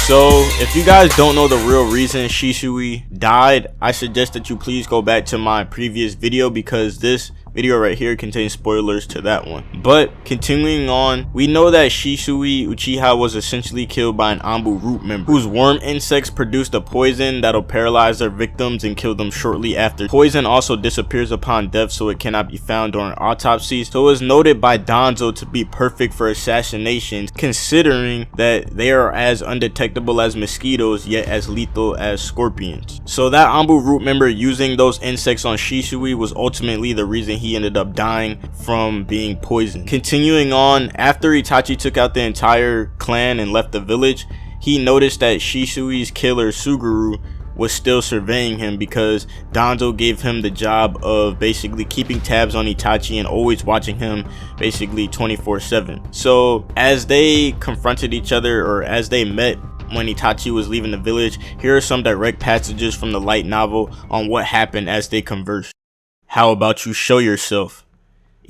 So, if you guys don't know the real reason Shisui died, I suggest that you please go back to my previous video because this video right here contains spoilers to that one. But continuing on, we know that Shisui Uchiha was essentially killed by an Anbu root member whose worm insects produced a poison that'll paralyze their victims and kill them shortly after. Poison also disappears upon death, so it cannot be found during autopsies. So it was noted by Danzo to be perfect for assassinations, considering that they are as undetectable as mosquitoes yet as lethal as scorpions. So that Anbu root member using those insects on Shisui was ultimately the reason he ended up dying from being poisoned. Continuing on, after Itachi took out the entire clan and left the village, he noticed that Shisui's killer Suguru was still surveying him because Danzo gave him the job of basically keeping tabs on Itachi and always watching him basically 24/7. So as they confronted each other, or as they met when Itachi was leaving the village, here are some direct passages from the light novel on what happened as they conversed. "How about you show yourself?"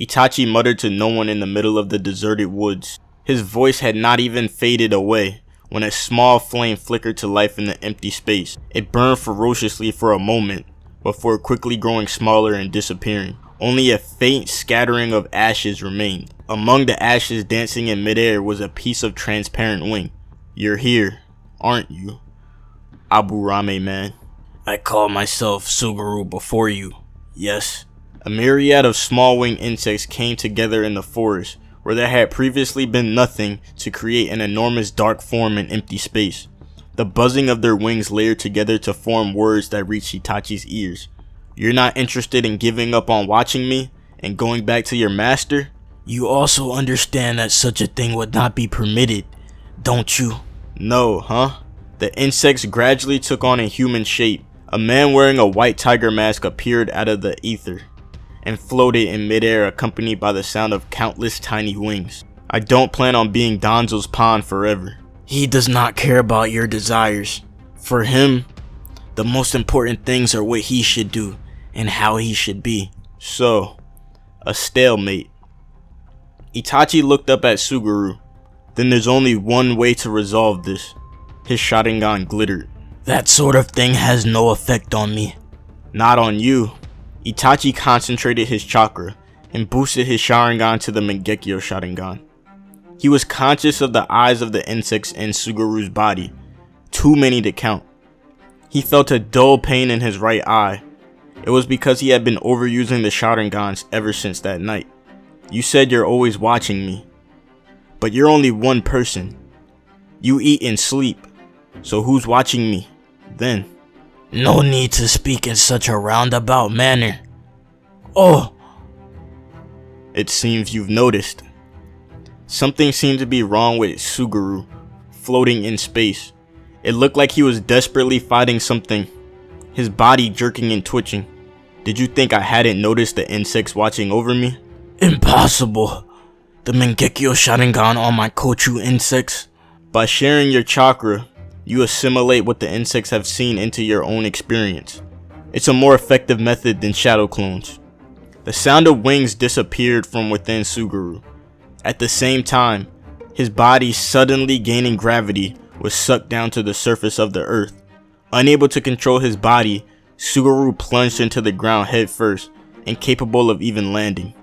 Itachi muttered to no one in the middle of the deserted woods. His voice had not even faded away when a small flame flickered to life in the empty space. It burned ferociously for a moment, before quickly growing smaller and disappearing. Only a faint scattering of ashes remained. Among the ashes dancing in midair was a piece of transparent wing. "You're here, aren't you, Aburame man?" "I call myself Suguru before you. Yes." A myriad of small winged insects came together in the forest, where there had previously been nothing, to create an enormous dark form in empty space. The buzzing of their wings layered together to form words that reached Itachi's ears. "You're not interested in giving up on watching me and going back to your master? You also understand that such a thing would not be permitted, don't you?" "No, huh?" The insects gradually took on a human shape. A man wearing a white tiger mask appeared out of the ether and floated in midair, accompanied by the sound of countless tiny wings. "I don't plan on being Danzo's pawn forever. He does not care about your desires. For him, the most important things are what he should do and how he should be." So, a stalemate. Itachi looked up at Suguru. "Then there's only one way to resolve this." His Sharingan glittered. "That sort of thing has no effect on me." "Not on you." Itachi concentrated his chakra and boosted his Sharingan to the Mangekyo Sharingan. He was conscious of the eyes of the insects in Suguru's body, too many to count. He felt a dull pain in his right eye. It was because he had been overusing the Sharingans ever since that night. "You said you're always watching me, but you're only one person. You eat and sleep, so who's watching me then?" "No need to speak in such a roundabout manner. Oh!" "It seems you've noticed." Something seemed to be wrong with Suguru, floating in space. It looked like he was desperately fighting something, his body jerking and twitching. "Did you think I hadn't noticed the insects watching over me?" "Impossible. The Mangekyo Sharingan on my Kochu insects." "By sharing your chakra, you assimilate what the insects have seen into your own experience. It's a more effective method than shadow clones." The sound of wings disappeared from within Suguru. At the same time, his body, suddenly gaining gravity, was sucked down to the surface of the earth. Unable to control his body, Suguru plunged into the ground headfirst, incapable of even landing.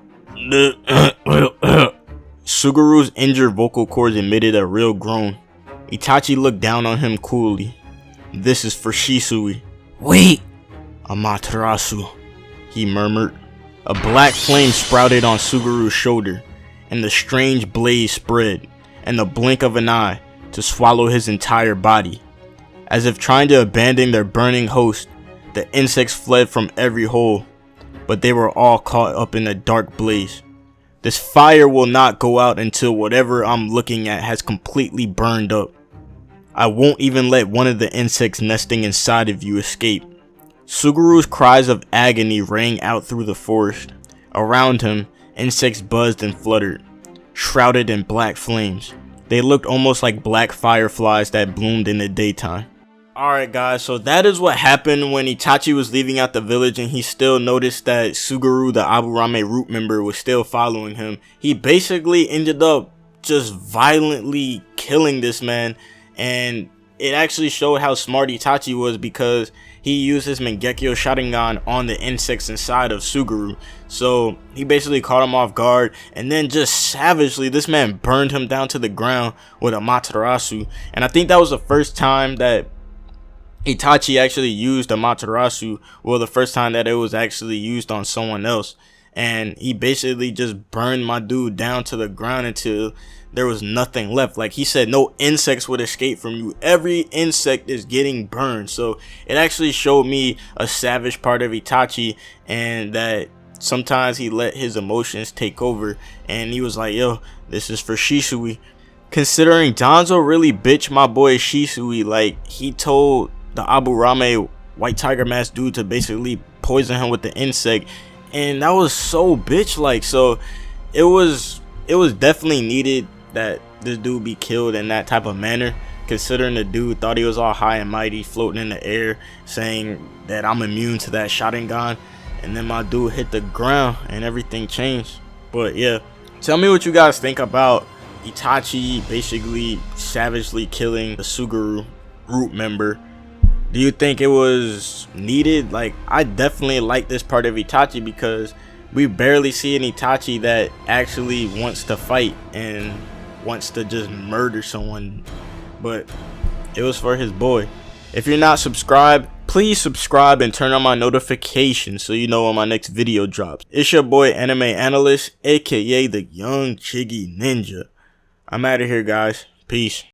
Suguru's injured vocal cords emitted a real groan. Itachi looked down on him coolly. "This is for Shisui." "Wait!" "Amaterasu," he murmured. A black flame sprouted on Suguru's shoulder, and the strange blaze spread, in the blink of an eye, to swallow his entire body. As if trying to abandon their burning host, the insects fled from every hole, but they were all caught up in the dark blaze. "This fire will not go out until whatever I'm looking at has completely burned up. I won't even let one of the insects nesting inside of you escape." Suguru's cries of agony rang out through the forest. Around him, insects buzzed and fluttered, shrouded in black flames. They looked almost like black fireflies that bloomed in the daytime. Alright guys, so that is what happened when Itachi was leaving out the village and he still noticed that Suguru, the Aburame root member, was still following him. He basically ended up just violently killing this man, and it actually showed how smart Itachi was, because he used his Mangekyo Sharingan on the insects inside of Suguru. So he basically caught him off guard, and then just savagely, this man burned him down to the ground with Amaterasu. And I think that was the first time that Itachi actually used Amaterasu. Well, the first time that it was actually used on someone else. And he basically just burned my dude down to the ground until there was nothing left. Like he said, no insects would escape from you. Every insect is getting burned. So it actually showed me a savage part of Itachi, and that sometimes he let his emotions take over, and he was like, yo, this is for Shisui. Considering Danzo really bitched my boy Shisui, like he told the Aburame White Tiger Mask dude to basically poison him with the insect, and that was so bitch like. So it was definitely needed that this dude be killed in that type of manner, considering the dude thought he was all high and mighty floating in the air saying that I'm immune to that Sharingan, and then my dude hit the ground and everything changed. But yeah, tell me what you guys think about Itachi basically savagely killing the Suguru root member. Do you think it was needed? Like, I definitely like this part of Itachi, because we barely see an Itachi that actually wants to fight and wants to just murder someone. But it was for his boy. If you're not subscribed, please subscribe and turn on my notifications so you know when my next video drops. It's your boy AnimeAnalyst, aka the Young Chiggy Ninja. I'm out of here, guys. Peace.